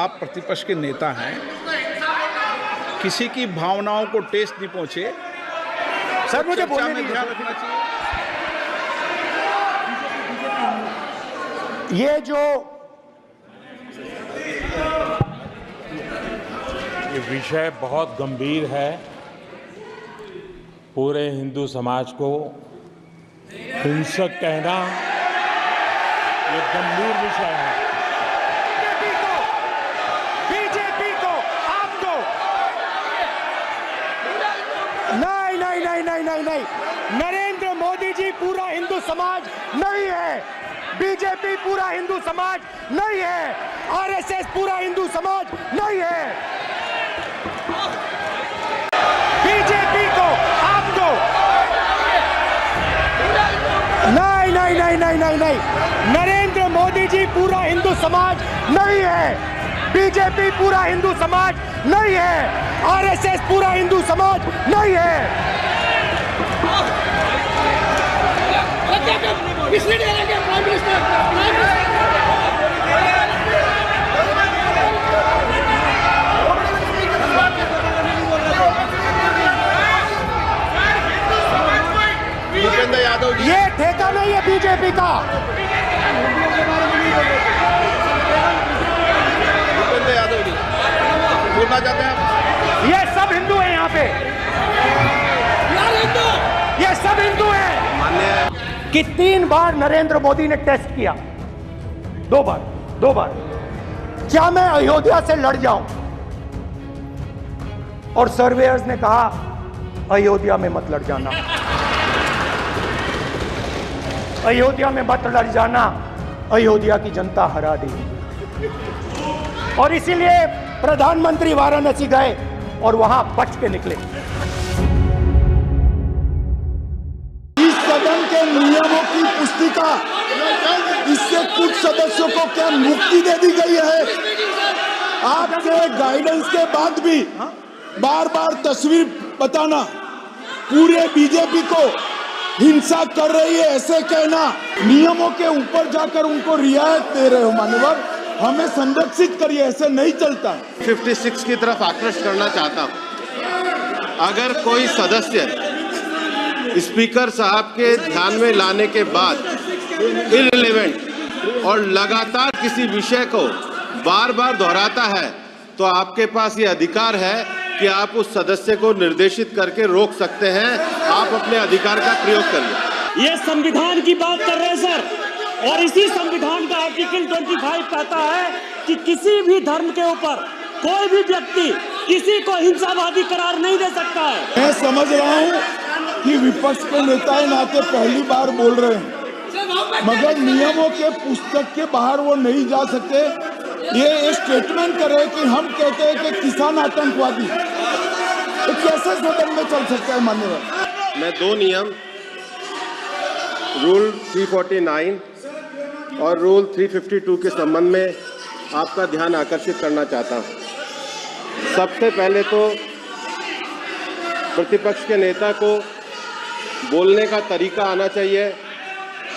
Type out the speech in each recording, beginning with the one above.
आप प्रतिपक्ष के नेता हैं, किसी की भावनाओं को ठेस नहीं पहुंचे। सर मुझे चर्चा में ध्यान रखना चाहिए। ये विषय बहुत गंभीर है। पूरे हिंदू समाज को हिंसक कहना ये गंभीर विषय है। बीजेपी को आपको नहीं, नरेंद्र मोदी जी पूरा हिंदू समाज नहीं है, बीजेपी पूरा हिंदू समाज नहीं है, आरएसएस पूरा हिंदू समाज नहीं है। बीजेपी को आपको नहीं, नरेंद्र मोदी जी पूरा हिंदू समाज नहीं है, बीजेपी पूरा हिंदू समाज नहीं है, आरएसएस पूरा हिंदू समाज नहीं है। भूपेंद्र यादव जी, ये ठेका नहीं है बीजेपी का। भूपेंद्र यादव जी बोलना चाहते हैं आप? ये सब हिंदू हैं यहाँ पे, ये सब हिंदू हैं। मान्य कि 3 बार नरेंद्र मोदी ने टेस्ट किया, 2 बार क्या मैं अयोध्या से लड़ जाऊं, और सर्वेयर्स ने कहा अयोध्या में मत लड़ जाना, अयोध्या में मत लड़ जाना, अयोध्या की जनता हरा देगी। और इसीलिए प्रधानमंत्री वाराणसी गए और वहां बच के निकले। इस सदन के नियमों की पुस्तिका, इससे कुछ सदस्यों को क्या मुक्ति दे दी गई है? आपके गाइडेंस के बाद भी बार बार तस्वीर बताना, पूरे बीजेपी को हिंसा कर रही है ऐसे कहना, नियमों के ऊपर जाकर उनको रियायत दे रहे हो। मान्यवर, हमें संरक्षित करिए, ऐसे नहीं चलता है। 56 की तरफ आकृष्ट करना चाहता हूं। अगर कोई सदस्य स्पीकर साहब के ध्यान में लाने के बाद इररिलेवेंट और लगातार किसी विषय को बार बार दोहराता है, तो आपके पास ये अधिकार है कि आप उस सदस्य को निर्देशित करके रोक सकते हैं। आप अपने अधिकार का प्रयोग करिए। ये संविधान की बात कर रहे हैं सर, और इसी संविधान का आर्टिकल 25 कहता है कि किसी भी धर्म के ऊपर कोई भी व्यक्ति किसी को हिंसावादी करार नहीं दे सकता है। मैं समझ रहा हूँ कि विपक्ष के नेता नाते पहली बार बोल रहे हैं, मगर नियमों के पुस्तक के बाहर वो नहीं जा सकते। ये स्टेटमेंट करे कि हम कहते हैं कि किसान आतंकवादी, तो कैसे सदन में चल सकता है? मान्यवर, मैं 2 नियम, रूल 349 और रूल 352 के संबंध में आपका ध्यान आकर्षित करना चाहता हूं। सबसे पहले तो प्रतिपक्ष के नेता को बोलने का तरीका आना चाहिए।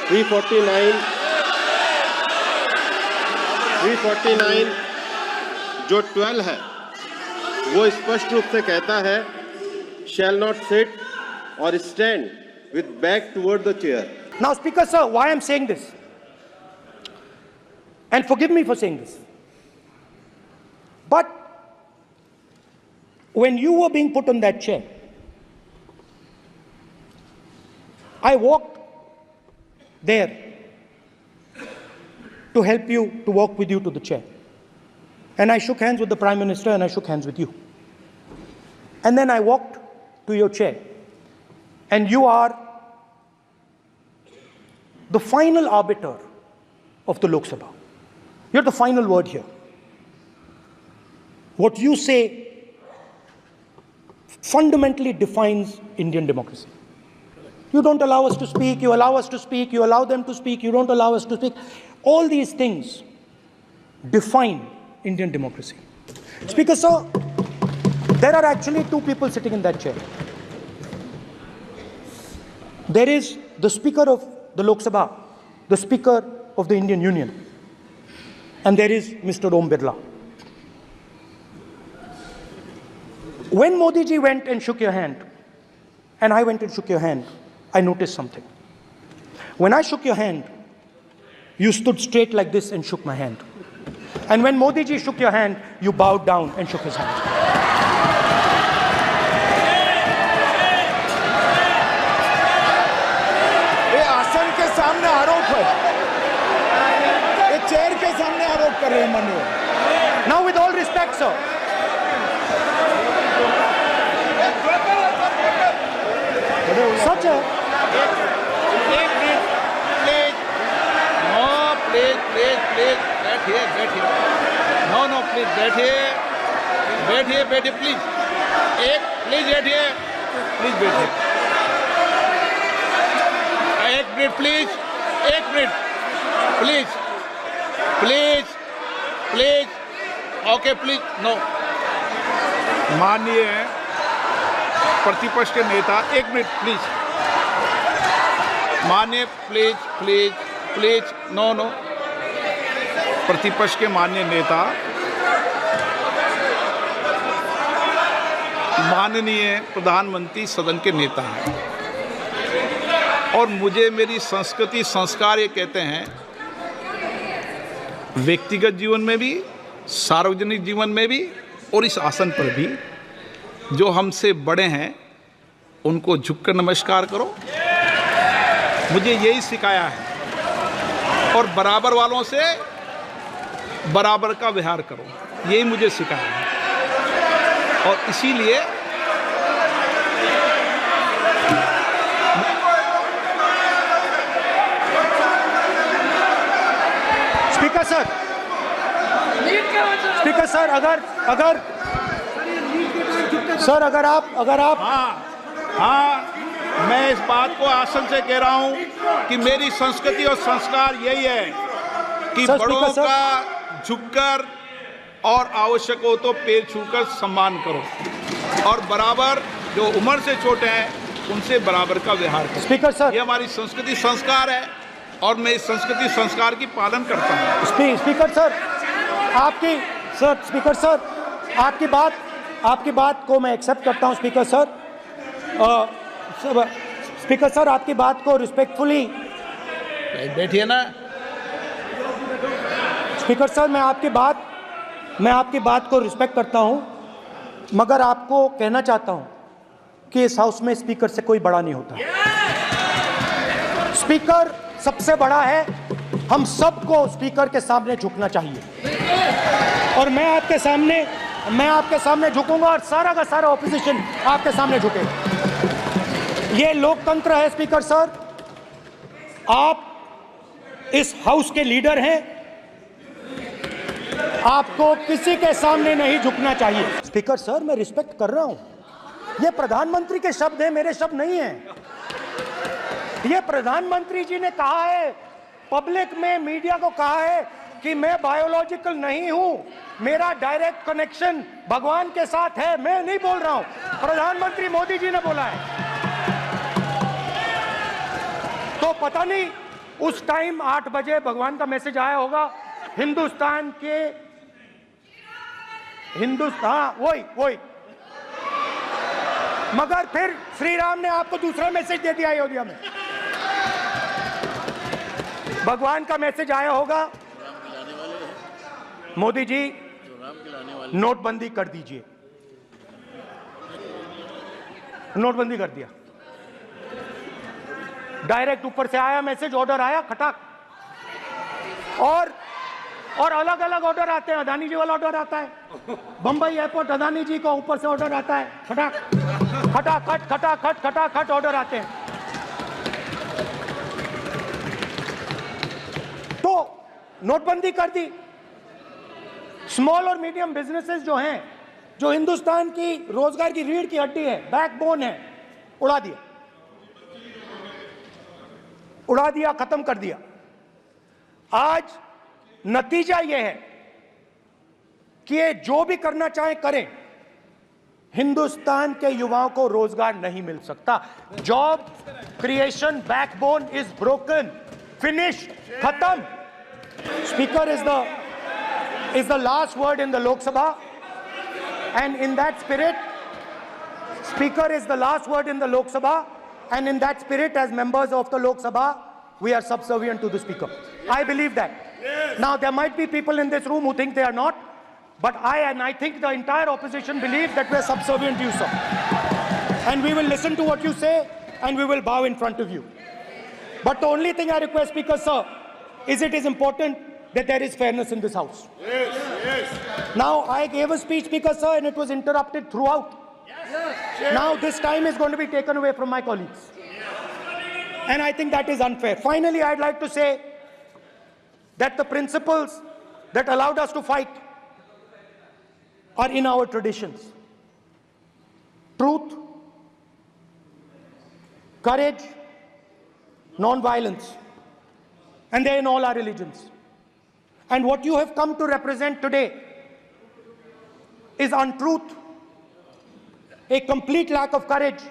349 जो 12 है वो स्पष्ट रूप से कहता है shall not sit or stand with back toward the chair. Now, Speaker sir, why I'm saying this, and forgive me for saying this, but when you were being put on that chair, I walked there to help you, to walk with you to the chair. And I shook hands with the Prime Minister and I shook hands with you. And then I walked to your chair. And you are the final arbiter of the Lok Sabha. You're the final word here. What you say fundamentally defines Indian democracy. You don't allow us to speak, you allow us to speak, you allow them to speak, you don't allow us to speak. All these things define Indian democracy. Speaker sir, there are actually 2 people sitting in that chair. There is the Speaker of the Lok Sabha, the Speaker of the Indian Union, and there is Mr. Om Birla. When Modi ji went and shook your hand, and I went and shook your hand, I noticed something. When I shook your hand, you stood straight like this and shook my hand. And when Modi ji shook your hand, you bowed down and shook his hand. ये आसन के सामने आरोप है, ये chair के सामने आरोप कर रहे हैं माननीय। Now with all respect, sir. Such a... please बैठिए। नो प्लीज बैठिए प्लीज। प्लीज बैठिए। एक minute please. Okay please. No. माननीय प्रतिपक्ष के नेता, एक मिनट प्लीज। माननीय प्लीज। नो। प्रतिपक्ष के माननीय नेता, माननीय प्रधानमंत्री सदन के नेता हैं और मुझे मेरी संस्कृति संस्कार ये कहते हैं, व्यक्तिगत जीवन में भी, सार्वजनिक जीवन में भी और इस आसन पर भी, जो हमसे बड़े हैं उनको झुककर नमस्कार करो। मुझे यही सिखाया है और बराबर वालों से बराबर का व्यवहार करो, यही मुझे सिखाया है। और इसीलिए स्पीकर सर, अगर आप हाँ, मैं इस बात को आसन से कह रहा हूं कि मेरी संस्कृति और संस्कार यही है कि बड़ों का झुककर और आवश्यक हो तो पैर छूकर सम्मान करो और बराबर जो उम्र से छोटे हैं उनसे बराबर का व्यवहार करो। स्पीकर सर, ये हमारी संस्कृति संस्कार है और मैं इस संस्कृति संस्कार की पालन करता हूँ। स्पीकर सर, आपकी बात को मैं एक्सेप्ट करता हूँ। स्पीकर सर, आपकी बात को रिस्पेक्टफुली बैठिए ना। स्पीकर सर, मैं आपकी बात को रिस्पेक्ट करता हूं, मगर आपको कहना चाहता हूं कि इस हाउस में स्पीकर से कोई बड़ा नहीं होता। स्पीकर सबसे बड़ा है, हम सबको स्पीकर के सामने झुकना चाहिए और मैं आपके सामने झुकूंगा और सारा का सारा ऑपोजिशन आपके सामने झुकेगा। ये लोकतंत्र है। स्पीकर सर, आप इस हाउस के लीडर हैं, आपको किसी के सामने नहीं झुकना चाहिए। स्पीकर सर, मैं रिस्पेक्ट कर रहा हूं, ये प्रधानमंत्री के शब्द हैं, मेरे शब्द नहीं हैं। ये प्रधानमंत्री जी ने कहा है, पब्लिक में, मीडिया को कहा है कि मैं बायोलॉजिकल नहीं हूं, मेरा डायरेक्ट कनेक्शन भगवान के साथ है। मैं नहीं बोल रहा हूं, प्रधानमंत्री मोदी जी ने बोला है। तो पता नहीं उस टाइम 8 बजे भगवान का मैसेज आया होगा वही मगर फिर श्री राम ने आपको दूसरा मैसेज दे दिया अयोध्या में। भगवान का मैसेज आया होगा, मोदी जी नोटबंदी कर दीजिए। नोटबंदी कर दिया, डायरेक्ट ऊपर से आया मैसेज, ऑर्डर आया खटाक। और अलग अलग ऑर्डर आते हैं। अदानी जी वाला ऑर्डर आता है, बंबई एयरपोर्ट अदानी जी को ऊपर से ऑर्डर आता है, खटाखट ऑर्डर आते हैं। तो नोटबंदी कर दी। स्मॉल और मीडियम बिजनेसेस जो हैं, जो हिंदुस्तान की रोजगार की रीढ़ की हड्डी है, बैकबोन है, उड़ा दिया, खत्म कर दिया। आज नतीजा यह है कि ये जो भी करना चाहे करें, हिंदुस्तान के युवाओं को रोजगार नहीं मिल सकता। Job creation backbone is broken, finish, खत्म। Speaker is the last word in the Lok Sabha, and in that spirit Speaker is the last word in the Lok Sabha, and in that spirit, as members of the Lok Sabha, we are subservient to the Speaker. I believe that. Yes. Now, there might be people in this room who think they are not, but I think the entire opposition believes that we are subservient to you, sir. And we will listen to what you say, and we will bow in front of you. But the only thing I request, Speaker, sir, is it is important that there is fairness in this House. Yes, yes. Now, I gave a speech, Speaker, sir, and it was interrupted throughout. Yes. Now, this time is going to be taken away from my colleagues. And I think that is unfair. Finally, I'd like to say that the principles that allowed us to fight are in our traditions. Truth, courage, non-violence. And they're in all our religions. And what you have come to represent today is untruth, a complete lack of courage,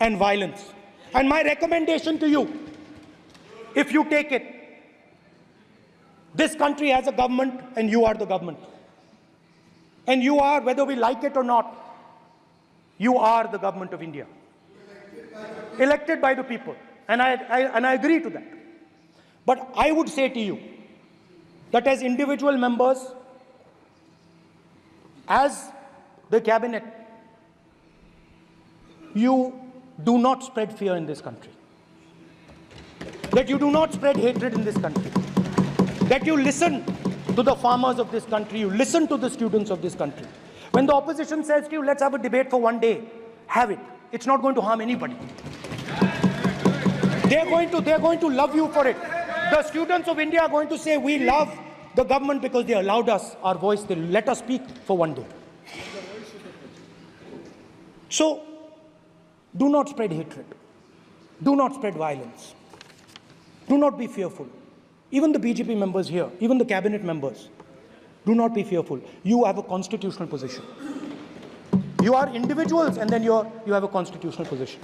and violence. And my recommendation to you, if you take it, this country has a government and you are the government. And you are, whether we like it or not, you are the government of India. Elected by the people. And I agree to that. But I would say to you that as individual members, as the cabinet, you do not spread fear in this country. That you do not spread hatred in this country. That you listen to the farmers of this country, you listen to the students of this country. When the opposition says to you, let's have a debate for one day, have it. It's not going to harm anybody. They're going to love you for it. The students of India are going to say, we love the government because they allowed us our voice, they let us speak for one day. So, do not spread hatred. Do not spread violence. Do not be fearful. Even the BJP members here, even the cabinet members, do not be fearful. You have a constitutional position. You are individuals and then you have a constitutional position.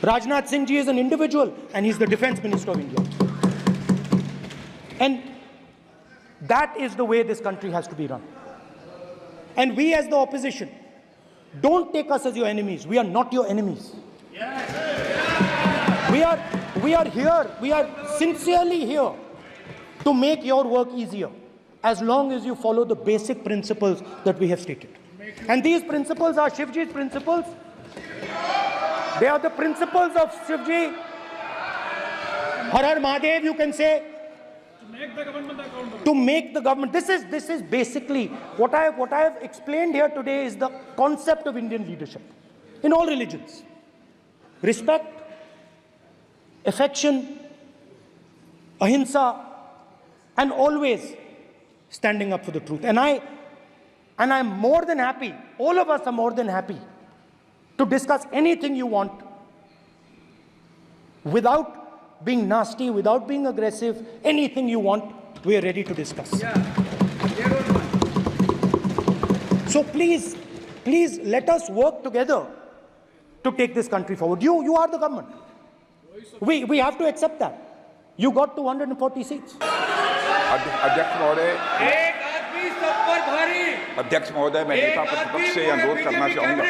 Rajnath Singh ji is an individual and he's the defense minister of India. And that is the way this country has to be run. And we as the opposition, don't take us as your enemies. We are not your enemies. We are here, we are sincerely here to make your work easier as long as you follow the basic principles that we have stated. And these principles are Shivji's principles. They are the principles of Shivji. Har Har Mahadev, you can say. To make the government. This is basically what I have explained here today is the concept of Indian leadership in all religions. Respect, affection, ahimsa, and always standing up for the truth. And I'm more than happy, all of us are more than happy to discuss anything you want without being nasty, without being aggressive, anything you want, we are ready to discuss. So please let us work together to take this country forward. You are the government. We have to accept that. You got 240 seats. अध्यक्ष महोदय मैं नेता प्रतिपक्ष से अनुरोध करना चाहूंगा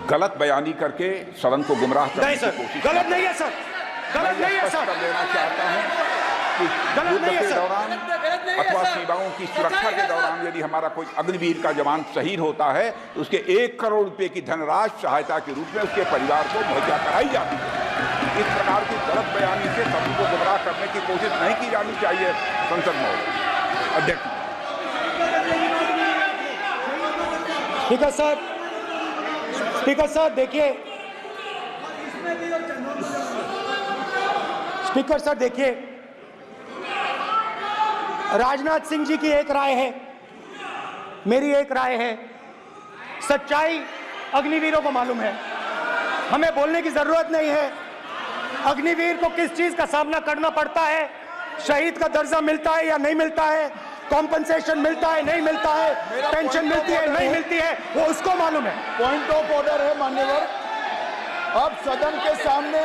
गलत बयानी करके सदन को गुमराह करने की कोशिश गलत नहीं है सर गलत नहीं है सर देना चाहता हूं कि युद्ध के दौरान अथवा सीमाओं की सुरक्षा के दौरान यदि हमारा कोई अग्निवीर का जवान शहीद होता है तो उसके 1 करोड़ रुपए की धनराशि सहायता के रूप में उसके परिवार को मुहैया कराई जाती है। इस प्रकार की गलत बयानी से सदन को गुमराह करने की कोशिश नहीं की जानी चाहिए। संसद महोदय अध्यक्ष स्पीकर सर देखिए स्पीकर सर देखिए राजनाथ सिंह जी की एक राय है, मेरी एक राय है। सच्चाई अग्निवीरों को मालूम है, हमें बोलने की जरूरत नहीं है। अग्निवीर को किस चीज का सामना करना पड़ता है, शहीद का दर्जा मिलता है या नहीं मिलता है, कॉम्पनसेशन मिलता है नहीं मिलता है, पेंशन मिलती है नहीं मिलती है, वो उसको मालूम है। पॉइंट ऑफ ऑर्डर है मान्यवर। अब सदन के सामने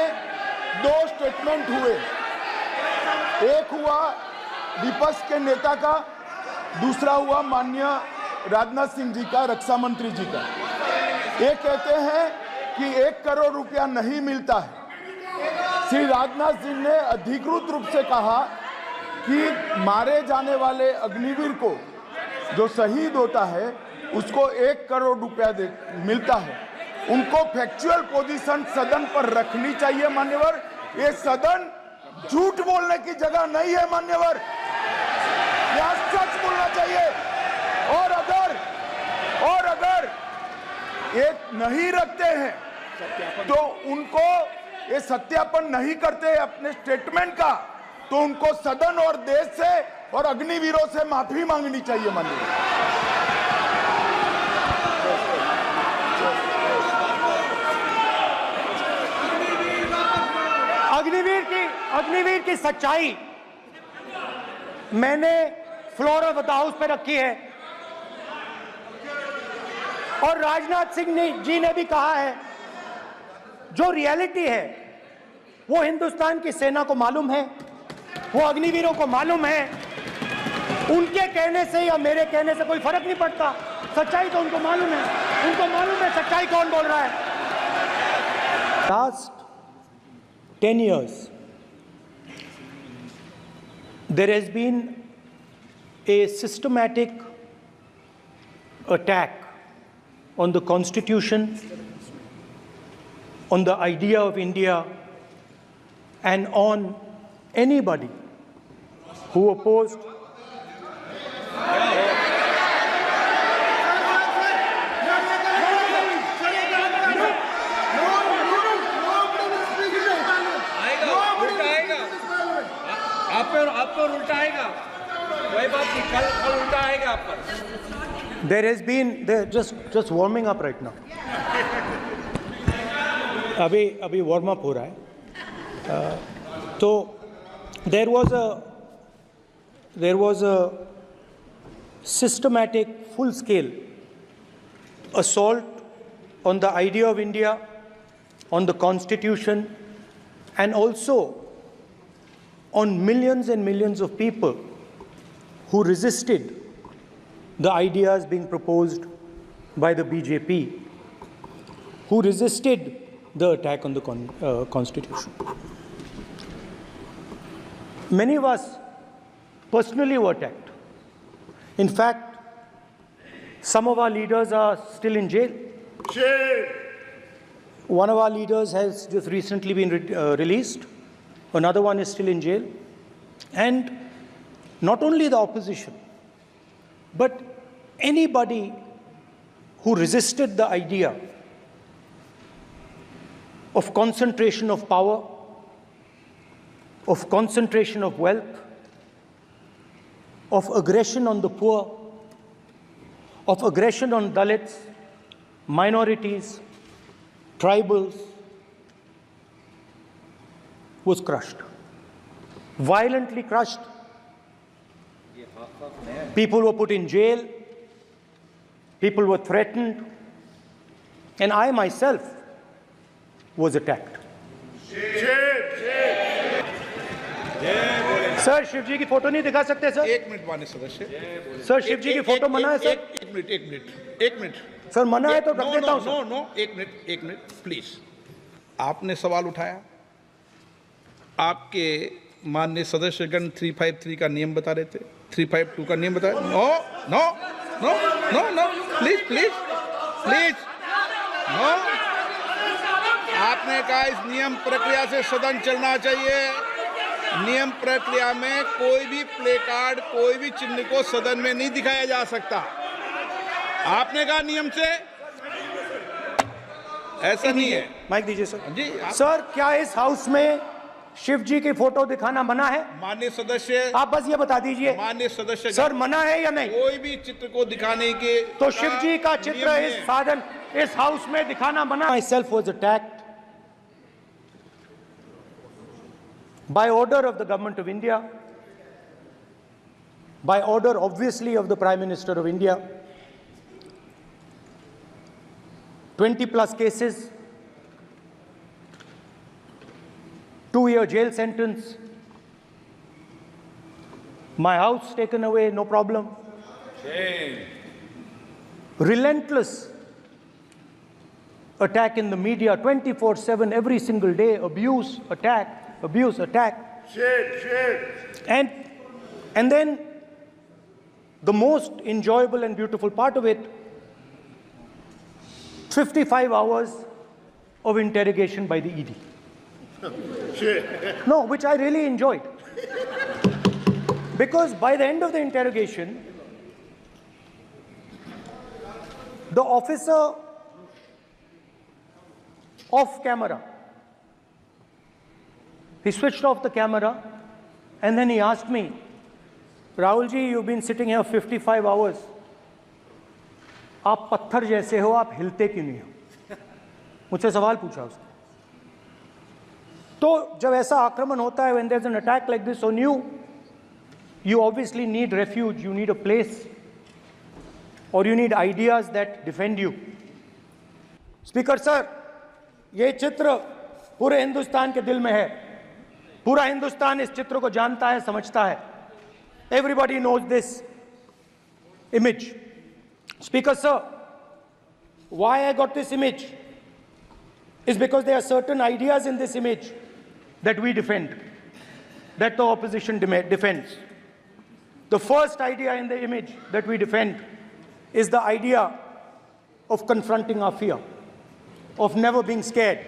2 स्टेटमेंट हुए, एक हुआ विपक्ष के नेता का, दूसरा हुआ माननीय राजनाथ सिंह जी का, रक्षा मंत्री जी का। ये कहते हैं कि 1 करोड़ रुपया नहीं मिलता है। श्री राजनाथ सिंह ने अधिकृत रूप से कहा कि मारे जाने वाले अग्निवीर को जो शहीद होता है उसको 1 करोड़ रुपया मिलता है। उनको फैक्चुअल पोजीशन सदन पर रखनी चाहिए मान्यवर। ये सदन झूठ बोलने की जगह नहीं है मान्यवर, यहाँ सच बोलना चाहिए। और अगर ये नहीं रखते हैं तो उनको ये सत्यापन नहीं करते अपने स्टेटमेंट का, तो उनको सदन और देश से और अग्निवीरों से माफी मांगनी चाहिए माननीय। अग्निवीर की सच्चाई मैंने फ्लोर ऑफ द हाउस पे रखी है और राजनाथ सिंह जी ने भी कहा है। जो रियलिटी है वो हिंदुस्तान की सेना को मालूम है, वो अग्निवीरों को मालूम है। उनके कहने से या मेरे कहने से कोई फर्क नहीं पड़ता, सच्चाई तो उनको मालूम है। उनको मालूम है सच्चाई कौन बोल रहा है। Last 10 years there has been a systematic attack on the Constitution, on the idea of India, and on anybody who opposed आप पर उल्टा आएगा, कोई बात नहीं, कल उल्टा आएगा आप पर। There has been just warming up right now. अभी वार्म अप हो रहा है। तो there was a systematic, full-scale assault on the idea of India, on the Constitution, and also on millions and millions of people who resisted the ideas being proposed by the BJP, who resisted the attack on the Constitution. Many of us personally were attacked. In fact, some of our leaders are still in jail. One of our leaders has just recently been released. Another one is still in jail. And not only the opposition, but anybody who resisted the idea of concentration of power, of concentration of wealth, of aggression on the poor, of aggression on Dalits, minorities, tribals, was crushed, violently crushed. People were put in jail, people were threatened, and I myself was attacked. Sir Shiv ji की photo नहीं दिखा सकते sir? एक minute माननीय सदस्य। Sir Shiv ji की photo मना है सर? एक मिनट सर मना है तो रख देता हूं सर। नो, एक मिनट प्लीज। आपने सवाल उठाया, आपके माननीय सदस्यगण 353 का नियम बता रहे थे, 352 का नियम बताया। No please no. आपने कहा इस नियम प्रक्रिया से सदन चलना चाहिए। नियम प्रक्रिया में कोई भी प्ले कार्ड, कोई भी चिन्ह को सदन में नहीं दिखाया जा सकता। आपने कहा नियम से, ऐसा नहीं है। माइक दीजिए सर। जी सर, क्या इस हाउस में शिव जी की फोटो दिखाना मना है? माननीय सदस्य, आप बस ये बता दीजिए। माननीय सदस्य सर मना है या नहीं? कोई भी चित्र को दिखाने के तो शिव जी का चित्र इस हाउस में दिखाना मना। My self was attacked by order of the government of India, by order obviously of the Prime Minister of India. 20 plus cases, 2-year jail sentence, my house taken away, no problem. Relentless attack in the media 24/7, every single day, abuse, attack. And then the most enjoyable and beautiful part of it, 55 hours of interrogation by the ED. No, which I really enjoyed. Because by the end of the interrogation, the officer off camera, he switched off the camera and then he asked me, Rahul ji, you've been sitting here 55 hours. आप पत्थर जैसे हो, आप हिलते क्यों नहीं हो? मुझसे सवाल पूछा उसने. तो जब ऐसा आक्रमण होता है, when there's an attack like this on you, you obviously need refuge, you need a place, or you need ideas that defend you. Speaker sir, ये चित्र पूरे हिंदुस्तान के दिल में है. पूरा हिंदुस्तान इस चित्र को जानता है, समझता है. Everybody knows this image. Speaker sir, why I got this image is because there are certain ideas in this image that we defend, that the opposition defends. The first idea in the image that we defend is the idea of confronting our fear, of never being scared.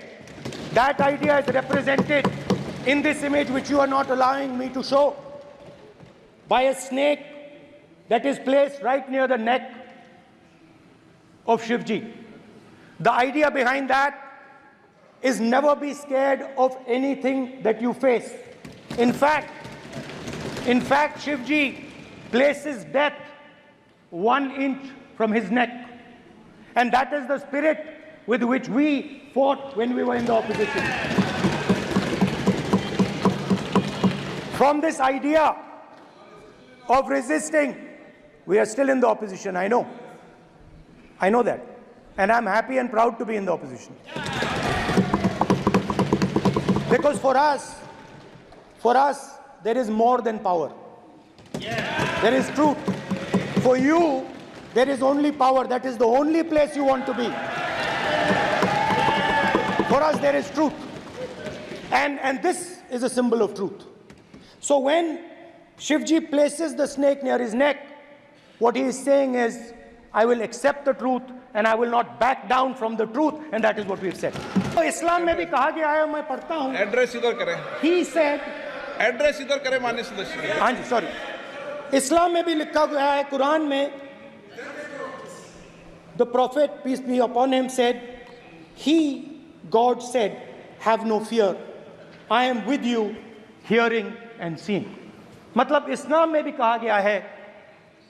That idea is represented in this image, which you are not allowing me to show, by a snake that is placed right near the neck of Shivji. The idea behind that is never be scared of anything that you face. In fact, Shivji places death 1 inch from his neck. And that is the spirit with which we fought when we were in the opposition. From this idea of resisting, we are still in the opposition, I know. I know that. And I'm happy and proud to be in the opposition. Because for us, there is more than power. There is truth. For you, there is only power. That is the only place you want to be. For us, there is truth. And this is a symbol of truth. So when Shivji places the snake near his neck, what he is saying is, I will accept the truth and I will not back down from the truth, and that is what we have said. तो इस्लाम में भी कहा गया है, मैं पढ़ता हूँ. Address इधर करें. He said, एड्रेस इधर करें माननीय सदस्य. हाँ जी, सॉरी. इस्लाम में भी लिखा गया है, कुरान में, the prophet, peace be upon him, said, he, God said, have no fear. I am with you, hearing and seeing. मतलब इस्लाम में भी कहा गया है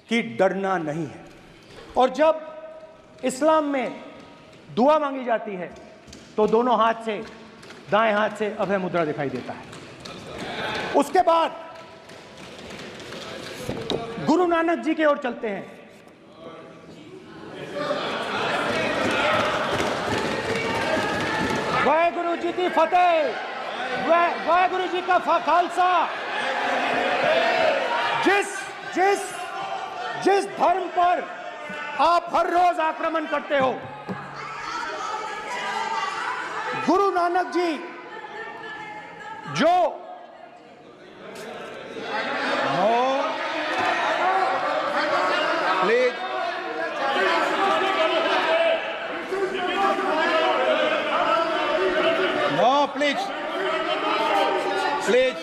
कि डरना नहीं है. और जब इस्लाम में दुआ मांगी जाती है तो दोनों हाथ से, दाएं हाथ से अभय मुद्रा दिखाई देता है. उसके बाद गुरु नानक जी की ओर चलते हैं. वाहेगुरु जी की फतेह, वाहेगुरु जी का खालसा. जिस धर्म पर आप हर रोज आक्रमण करते हो, गुरु नानक जी जो please no please please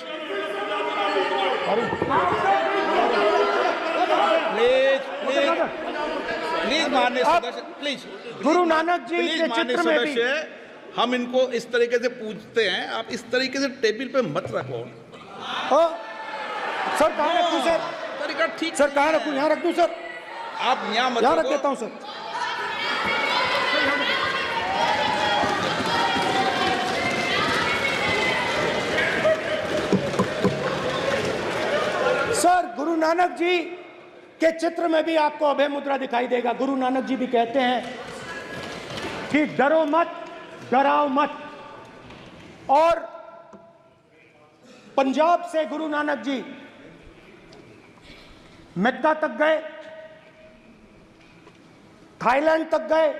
please माननीय सदस्य, प्लीज. गुरु नानक जी के चित्र में भी हम इनको इस तरीके से पूछते हैं, आप इस तरीके से टेबल पे मत रखो. सर कहाँ रखूं सर? तरीका ठीक. सर कहाँ रखूं? यहाँ रख दूं सर? आप यहाँ मत यहाँ रखो. रख देता हूँ सर. सर गुरु नानक जी के चित्र में भी आपको अभय मुद्रा दिखाई देगा. गुरु नानक जी भी कहते हैं कि डरो मत, डराओ मत. और पंजाब से गुरु नानक जी मेक्का तक गए, थाईलैंड तक गए,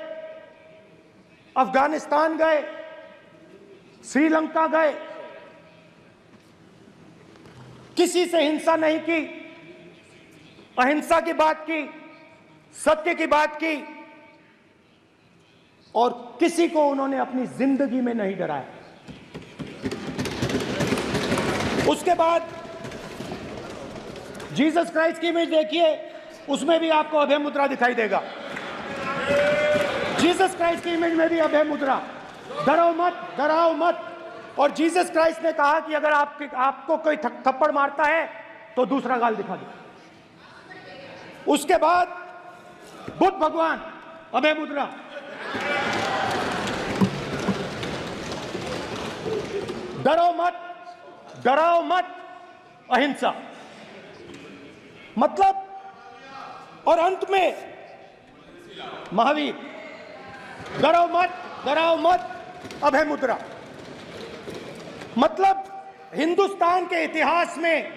अफगानिस्तान गए, श्रीलंका गए, किसी से हिंसा नहीं की, अहिंसा की बात की, सत्य की बात की, और किसी को उन्होंने अपनी जिंदगी में नहीं डराया। उसके बाद जीसस क्राइस्ट की इमेज देखिए, उसमें भी आपको अभय मुद्रा दिखाई देगा। जीसस क्राइस्ट की इमेज में भी अभय मुद्रा, डरो मत, डराओ मत। और जीसस क्राइस्ट ने कहा कि अगर आपको कोई थप्पड़ मारता है तो दूसरा गाल दिखा दो। उसके बाद बुद्ध भगवान, अभय मुद्रा, डरो मत, डराओ मत, अहिंसा। मतलब, और अंत में महावीर, डरो मत, डराओ मत, अभय मुद्रा। मतलब हिंदुस्तान के इतिहास में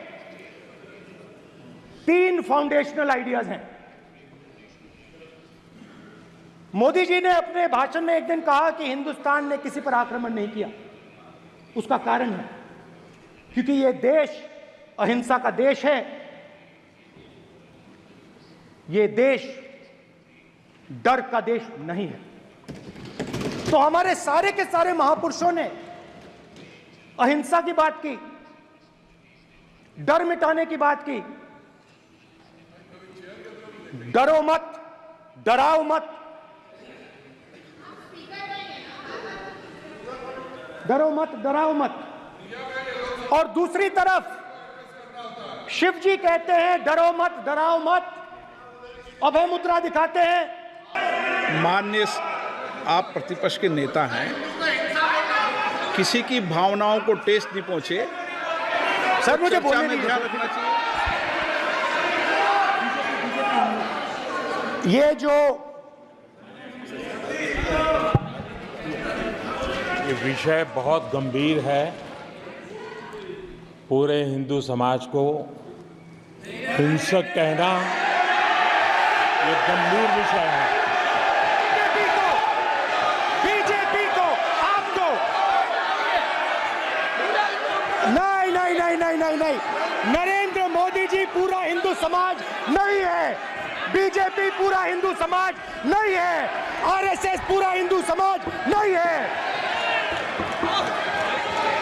3 फाउंडेशनल आइडियाज हैं। मोदी जी ने अपने भाषण में एक दिन कहा कि हिंदुस्तान ने किसी पर आक्रमण नहीं किया। उसका कारण है क्योंकि यह देश अहिंसा का देश है, यह देश डर का देश नहीं है। तो हमारे सारे के सारे महापुरुषों ने अहिंसा की बात की, डर मिटाने की बात की। डरो मत, डराओ मत, डरो मत, डराओ मत। और दूसरी तरफ शिव जी कहते हैं डरो मत, डराओ मत, अभय मुद्रा दिखाते हैं। माननीय आप प्रतिपक्ष के नेता हैं, किसी की भावनाओं को ठेस नहीं पहुंचे। सर मुझे बोलने में ध्यान रखना चाहिए। ये जो ये विषय बहुत गंभीर है। पूरे हिंदू समाज को हिंसक कहना ये गंभीर विषय है। बीजेपी को, आपको नहीं नहीं नहीं नहीं नहीं नहीं, नरेंद्र मोदी जी पूरा हिंदू समाज नहीं है, बीजेपी पूरा हिंदू समाज नहीं है, आरएसएस पूरा हिंदू समाज नहीं है।